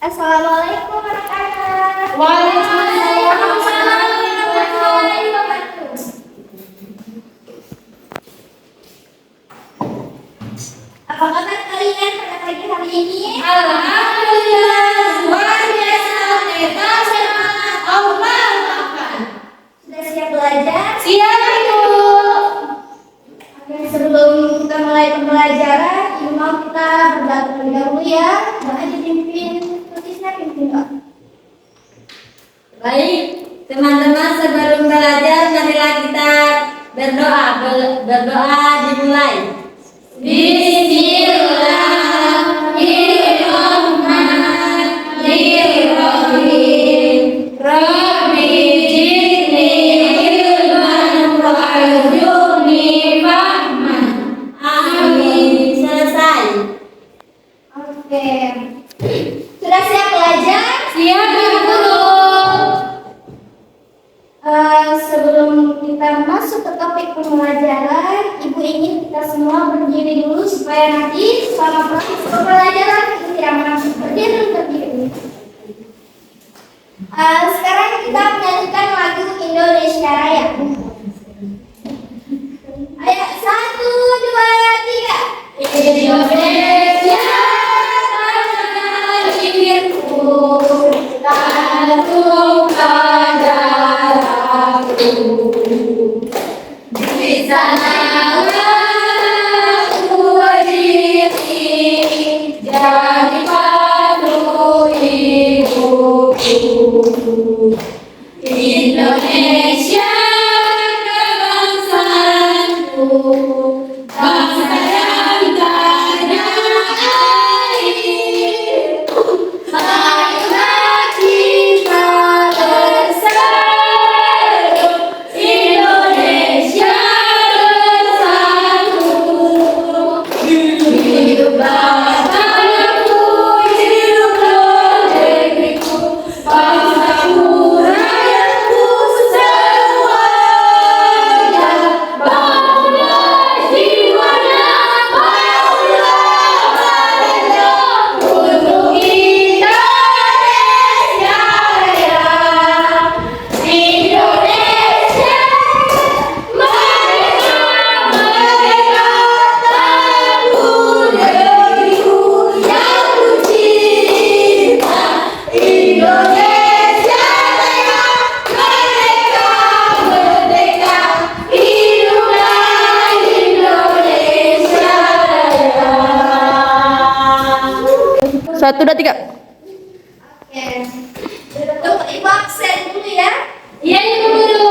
Assalamualaikum anak-anak. Waalaikumsalam warahmatullahi wabarakatuh. Apa kabar kalian pada pagi hari ini? Alhamdulillah, luar biasa, kita sehat, Allah maafkan. Sudah siap belajar? Siap Ibu. Oke, sebelum kita mulai pembelajaran, Ibu mau kita berdoa terlebih dahulu ya. Doa dipimpin, tulisnya pimpin doa. Baik, teman-teman sebelum belajar marilah kita berdoa. Berdoa dimulai. Bismillahirrahmanirrahim. Rabbi zidni ilman warzuqni fahman. Amin. Selesai. Oke. Sudah siap belajar? Siap Ibu Guru. Sebelum kita masuk ke topik pembelajaran, Ibu ingin kita semua berdiri dulu supaya nanti selama proses pembelajaran kita tidak merasa berdiri berdiri. Sekarang kita menyanyikan lagu Indonesia Raya. Ayo, 1, 2, 3. Indonesia tanah airku, satukan darahku. Di sanalah ku berdiri, jadi pandu hidupku. Indonesia kebangsaanku, bangsa yang tanah airku. Marilah kita bersatu, Indonesia bersatu. Hiduplah tanahku, hiduplah negeriku, bangsaku, rakyatku semuanya. Bangga jiwanya, bangga badannya, untuk Indonesia Raya. Indonesia merdeka, merdeka, tanahku, negeriku yang ku cinta. Indonesia Raya, merdeka, merdeka, hiduplah Indonesia Raya. 1, 2, 3. Oke. Untuk Ibu absen dulu ya. Iya Ibu Guru.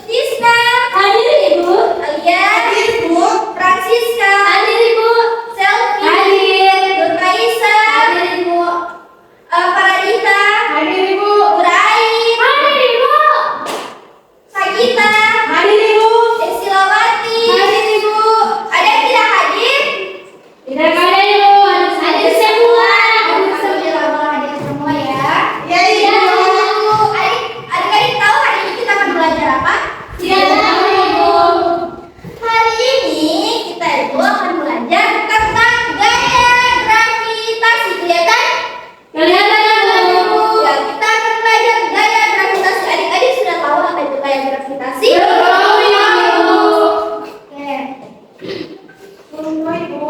Tisna, Hadir Ibu. Alia, hadir Bu. Francisca, Hadir Ibu. Selfie, Hadir. Nur Raisa, hadir Ibu. Paradita, Hadir Ibu. Uraim, Hadir Ibu. Sagita, Hadir Ibu. Silawati, Hadir Ibu. ada yang tidak hadir? Tidak ada Ibu. Hadir semua. Alhamdulillah hadir semua ya. Ya Ibu. Adik-adik tahu hari ini kita akan belajar apa? Tidak tahu Ibu. Hari ini kita itu akan belajar tentang gaya gravitasi. Kelihatan? Kelihatan Ibu. Ya, kita akan belajar gaya gravitasi. Adik-adik sudah tahu apa itu gaya gravitasi? Tahu Ibu. Oke. Tunggu Ibu.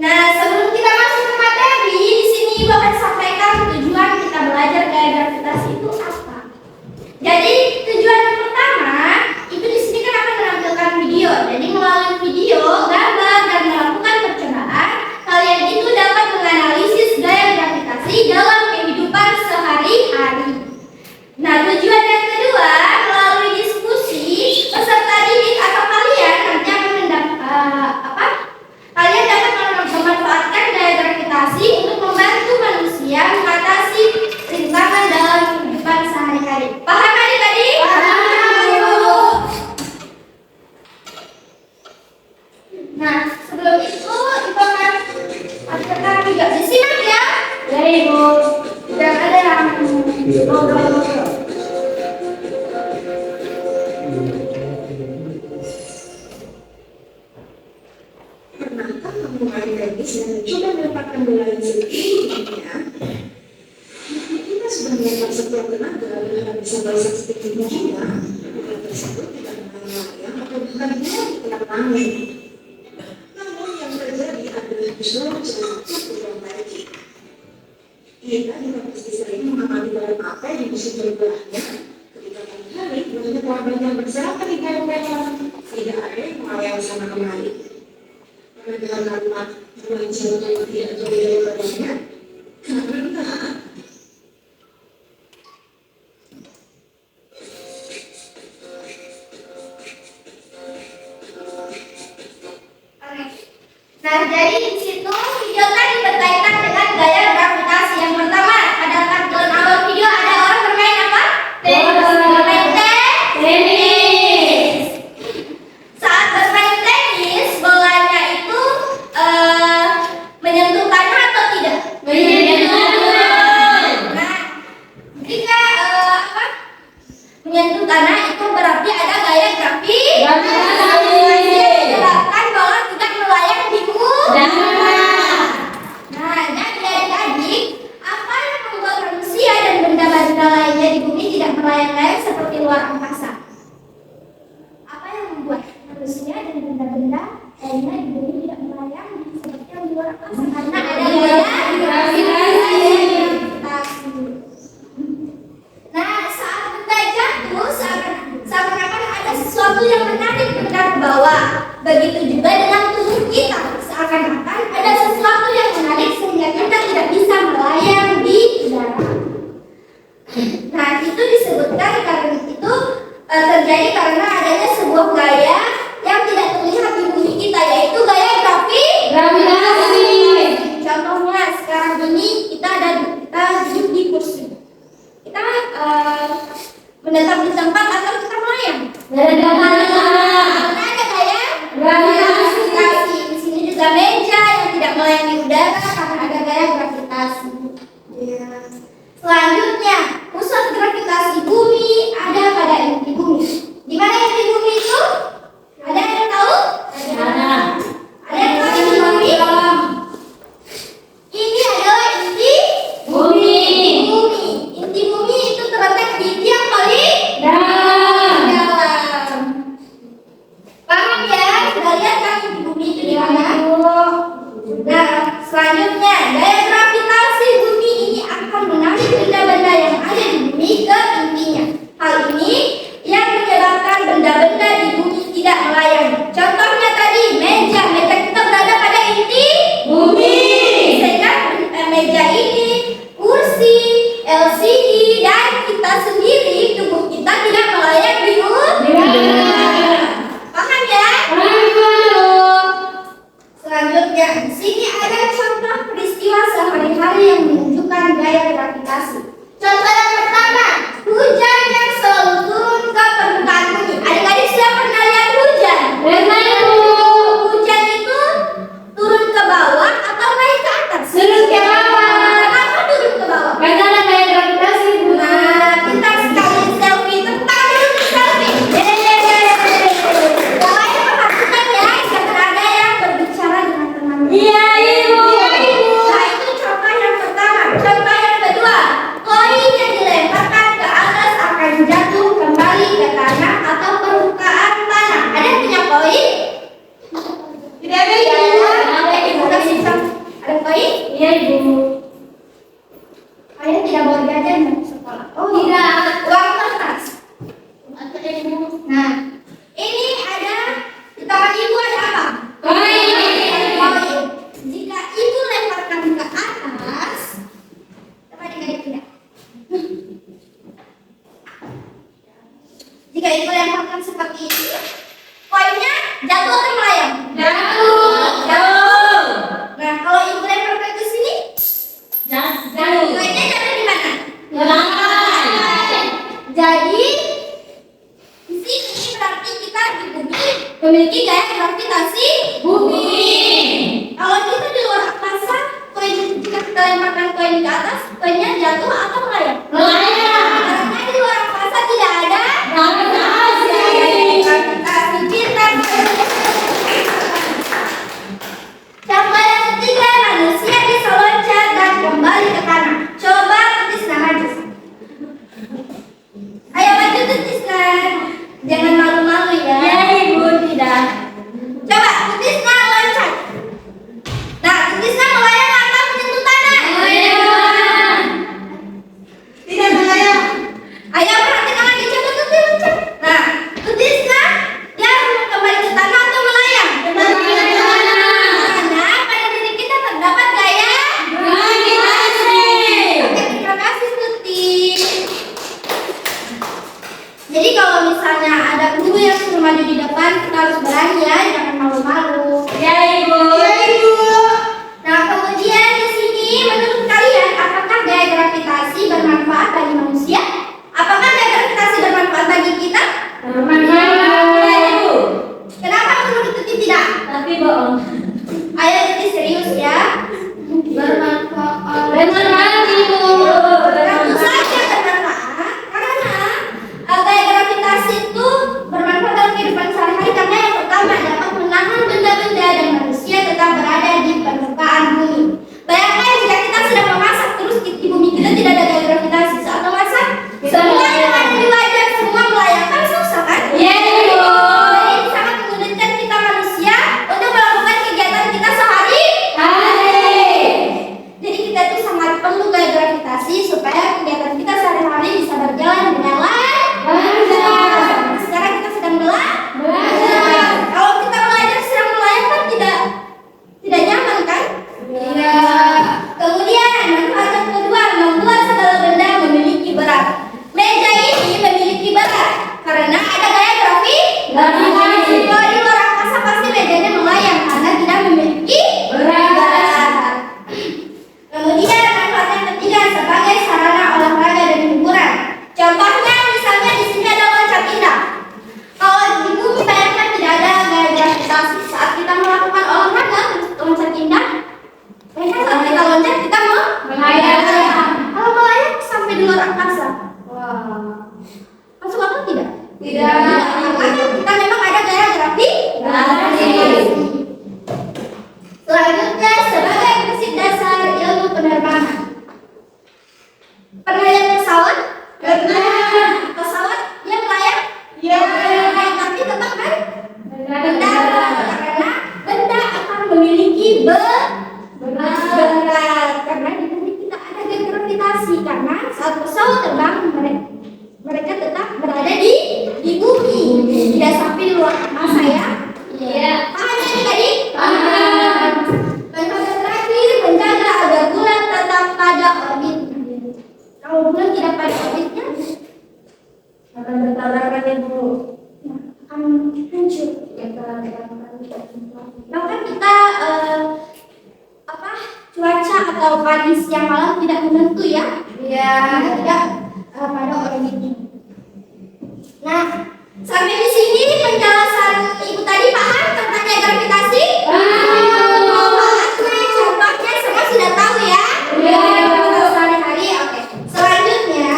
Nah, sebelum kita masuk ke materi, di sini Ibu akan sampaikan tujuan kita belajar gaya gravitasi itu apa. Jadi, tujuan yang pertama, Ibu di sini kan akan menampilkan video. Jadi, melalui video, gambar, dan melakukan percobaan, kalian itu dapat menganalisis gaya gravitasi dalam kehidupan sehari-hari. Nah, tujuan yang kedua, melalui diskusi, peserta didik atau kalian nanti akan kalian dapat memanfaatkan gaya gravitasi untuk membantu manusia mengatasi rintangan dalam kehidupan sehari-hari. Paham adik-adik? Paham, Ibu. Nah, sebelum itu Ibu akan ajarkan juga disimak ya. Ya Ibu. Jangan ada yang ngobrol-ngobrol. Sudah merupakan mulai sebegini, kita sudah melakukan setiap tenaga agar bisa belajar seperti juga. Bukan tersebut tidak melayang atau bukan dia ditangani. Namun yang terjadi adalah justru sesuatu yang baik. Kita juga pasti sering mengamati dalam apa yang musim berbelahnya. Ketika pagi hari, banyak korban yang berserakan di dalam tidak ada yang melayang sana kemari. Dengan kalimat bulan jauh tidak jauh daripadanya, karena nah, jadi di situ video tadi berkaitan dengan gaya gravitasi. Yang pertama, pada kartun awal video ada orang bermain apa? Bermain tenis. Saat bermain tenis, bolanya itu menyentuh tanah atau tidak? Nah, jika menyentuh tanah itu berarti ada gaya gravitasi. Menyebabkan bola tidak melayang di udara. Nah, jadi adik-adik, apa yang membuat manusia dan benda-benda lainnya di bumi tidak melayang-layang seperti luar angkasa? Apa yang membuat manusia dan benda-benda lainnya di bumi tidak melayang seperti yang di luar angkasa? Karena ada gaya gravitasi. Nah, saat benda jatuh, seakan-akan ada sesuatu yang menarik benda ke bawah. Begitu juga dengan tubuh kita, seakan-akan ada sesuatu yang menarik sehingga kita tidak bisa melayang di udara. Nah, itu disebutkan karena itu terjadi karena adanya sebuah gaya yang tidak terlihat di bumi kita, yaitu gaya gravitasi. Contohnya sekarang ini kita duduk di kursi. Kita menetap di tempat atau kita melayang? Karena ada gaya gravitasi. Di sini juga meja yang tidak melayang di udara karena ada gaya gravitasi. Ya. Selanjutnya, pusat gravitasi bumi ada pada inti bumi. Di mana inti bumi itu? Ada yang tahu? Ada. Ada yang tahu inti bumi? Ini adalah inti bumi. Inti bumi itu terletak di tiang paling dalam. Paham ya? Sudah lihat kan inti bumi itu di mana? Nah, selanjutnya gaya gravitasi bumi ini akan menarik benda-benda yang ada di bumi ke intinya. Hal ini yang menyebabkan benda-benda di bumi tidak melayang. Contohnya tadi meja kita berada pada inti bumi. Sehingga meja ini, kursi, LCD dan kita sendiri, tubuh kita tidak melayang di udara. Paham ya? Selanjutnya, di sini ada contoh peristiwa sehari-hari yang menunjukkan gaya gravitasi. Contoh yang pertama, hujan yang selalu turun ke permukaan bumi. Adik-adik sudah pernah lihat hujan? Hujan itu turun ke bawah atau naik ke atas? Turun ke bawah. Kenapa turun ke bawah? Karena ada gaya gravitasi. Nah, pintar sekali selfie. Tepuk tangan untuk selfie. Kalian perhatikan ya, jangan ada yang berbicara dengan teman. Iya, Ibu. Nah, itu contoh yang pertama. Contoh yang kedua, koin yang dilemparkan ke atas akan jatuh kembali ke tanah atau permukaan tanah. Ada yang punya koin? Tidak ada, Ibu. Ada Ibu kasih contoh. Ada koin? Iya, Ibu. Kalian tidak bawa jajan dari sekolah? Oh, Tidak. Uang kertas. Nah, ini ada di tangan ibu ada apa? Koin. Jika ibu lemparkan ke atas, coba adik-adik tidak. Jika ibu lemparkan seperti ini, koinnya jatuh atau melayang? Jatuh. Nah, kalau ibu lemparkan ke sini, Jatuh. koinnya jatuh di mana? Lantai. Jadi di sini berarti kita di bumi memiliki gaya gravitasi bumi. Kalau kita di luar angkasa, koin jika kita lemparkan koin ke atas, koinnya jatuh atau melayang? Melayang. Karena di luar angkasa tidak ada Gravitasi. gravitasi. Pintar. Contoh yang ketiga, manusia di berat karena di bumi kita ada gravitasi karena saat pesawat terbang mereka tetap berada di bumi, tidak sampai di luar angkasa ya. Iya. Paham ya tadi? Paham. Metode terakhir menjaga agar bulan tetap pada orbit. Kalau bulan tidak pada orbitnya Akan bertabrakan Ibu. akan hancur. Bahkan kita cuaca atau pagi siang malam tidak menentu ya. Iya. Karena tidak pada orbitnya. Nah, sampai di sini penjelasan Ibu tadi paham tentang gravitasi? Paham. Contohnya semua sudah tahu ya? Iya. Sehari-hari. Oke. Selanjutnya,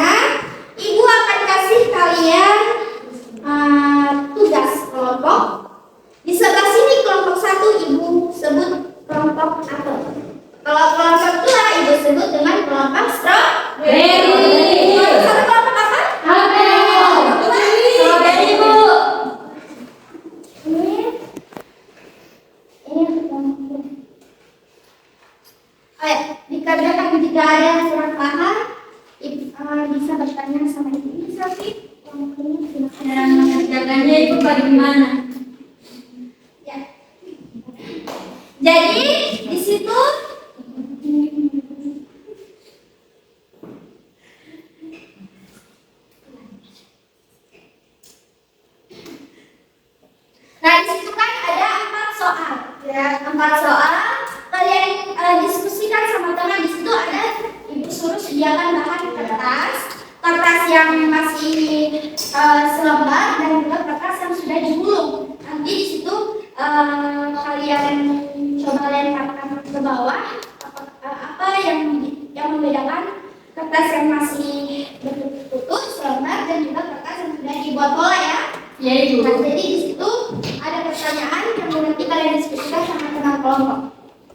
Ibu akan kasih kalian tugas kelompok. Di sebelah sini kelompok 1 Ibu sebut kelompok apel. Kalau kelompok 2 Ibu sebut dengan kelompok strawberry. Satu kelompok apa? Apel. Strawberry, Bu. Ini kelompok. Ayo, dikarenakan jika ada yang kurang paham, bisa bertanya sama Ibu. Bisa sih? Kelompoknya silakan. Cara mengerjakannya itu bagaimana? Ya. Jadi di situ nah di situ kan ada 4 soal ya, 4 soal kalian diskusikan sama teman. Di situ ada Ibu suruh sediakan bahan kertas yang masih selembar dan juga kertas yang sudah digulung. Nanti di situ kalian coba lemparkan ke bawah apa yang membedakan kertas yang masih bertutup selembar dan juga kertas yang sudah dibuat bola ya. Ya, Ibu. Nah, jadi di situ ada pertanyaan yang nanti kalian diskusikan sama teman kelompok.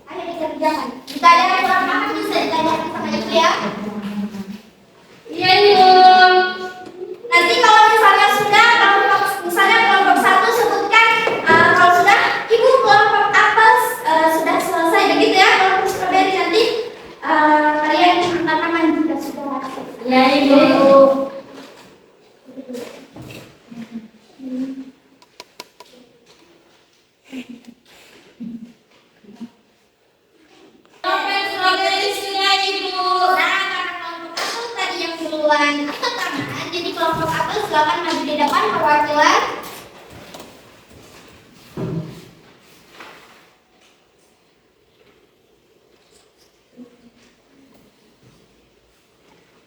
Ayo dikerjakan. Jika ada yang kurang paham bisa ditanyakan sama Ibu ya. Iya, Ibu. Nanti kalau misalnya kelompok 1 sebutkan kalau sudah Ibu kelompok apel sudah selesai begitu ya. Kelompok strawberry nanti kalian angkat tangan jika sudah. Ya, Ibu. Strawberry sudah, Ibu. Nah, karena kelompok apel tadi yang duluan angkat tangan, jadi kelompok apel silakan maju di depan perwakilan.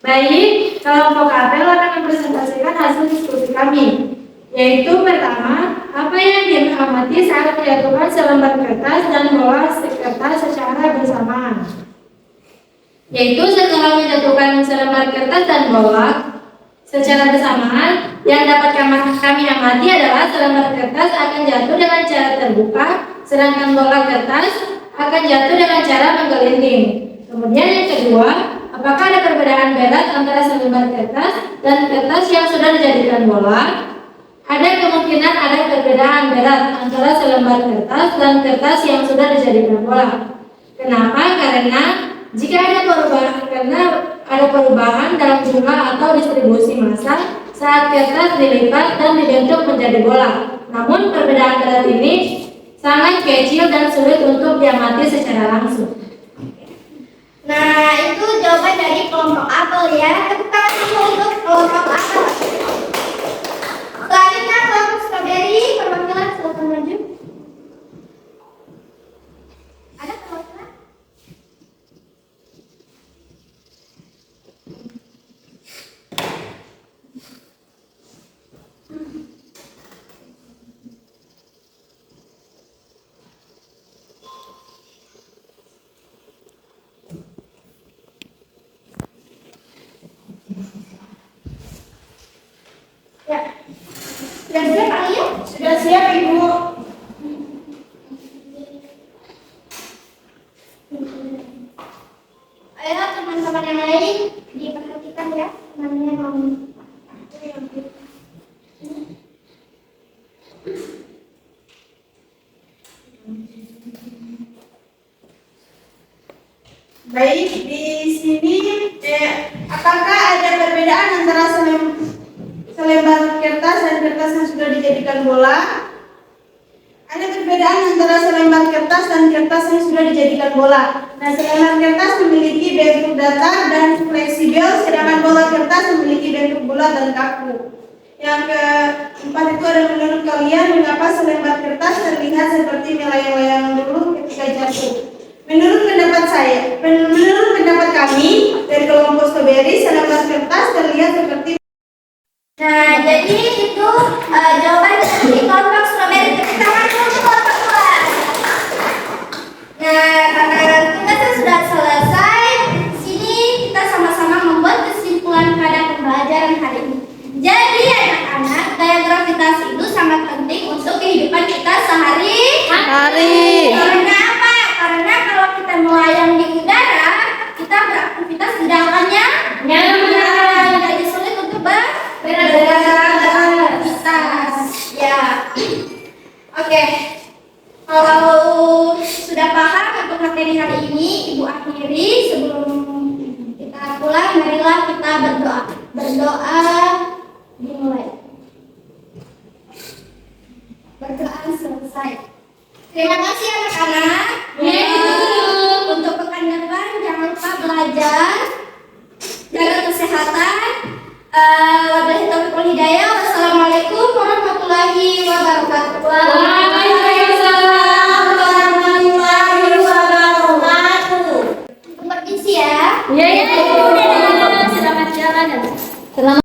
Baik, kelompok apel akan mempresentasikan hasil diskusi kami, yaitu pertama, apa yang diamati saat menjatuhkan selembar kertas dan bola kertas secara bersamaan. Yaitu setelah menjatuhkan selembar kertas dan bola secara bersamaan, yang dapat kami amati adalah selembar kertas akan jatuh dengan cara terbuka, sedangkan bola kertas akan jatuh dengan cara menggelinding. Kemudian yang kedua, apakah ada perbedaan berat antara selembar kertas dan kertas yang sudah dijadikan bola? Ada kemungkinan ada perbedaan berat antara selembar kertas dan kertas yang sudah dijadikan bola. Kenapa? Karena jika ada perubahan dalam jumlah atau distribusi massa saat kertas dilipat dan dibentuk menjadi bola. Namun perbedaan berat ini sangat kecil dan sulit untuk diamati secara langsung. Nah, itu jawaban dari kelompok apel ya. Tepuk tangan dulu untuk kelompok apel. Selanjutnya kelompok strawberry, perwakilan silakan maju. Ada perwakilan? Ya. Sudah siap kalian? Sudah siap, Ibu? Ayo teman-teman yang lain diperhatikan ya. Temannya mau. Baik, di sini apakah ada perbedaan antara selembar kertas dan kertas yang sudah dijadikan bola? Ada perbedaan antara selembar kertas dan kertas yang sudah dijadikan bola. Nah, selembar kertas memiliki bentuk datar dan fleksibel, sedangkan bola kertas memiliki bentuk bulat dan kaku. Yang keempat itu ada menurut kalian mengapa selembar kertas terlihat seperti melayang-layang dulu ketika jatuh? Menurut pendapat kami dari kelompok Strawberry, selembar kertas terlihat seperti. Nah, jadi itu jawaban dari kelompok Strawberry. Tepuk tangan dulu untuk kelompok kelas. Nah, karena tugasnya sudah selesai, di sini kita sama-sama membuat kesimpulan pada pembelajaran hari ini. Jadi anak-anak, gaya gravitasi itu sangat penting untuk kehidupan kita sehari-hari. Karena apa? Karena kalau kita melayang di udara, kita beraktivitas tidak akan nyaman. Jadi sulit untuk beraktivitas. Ya. Oke. Kalau sudah paham untuk materi hari ini, Ibu akhiri. Sebelum kita pulang, marilah kita berdoa. Berdoa dimulai. Berdoa selesai. Terima kasih anak-anak. Untuk pekan depan jangan lupa belajar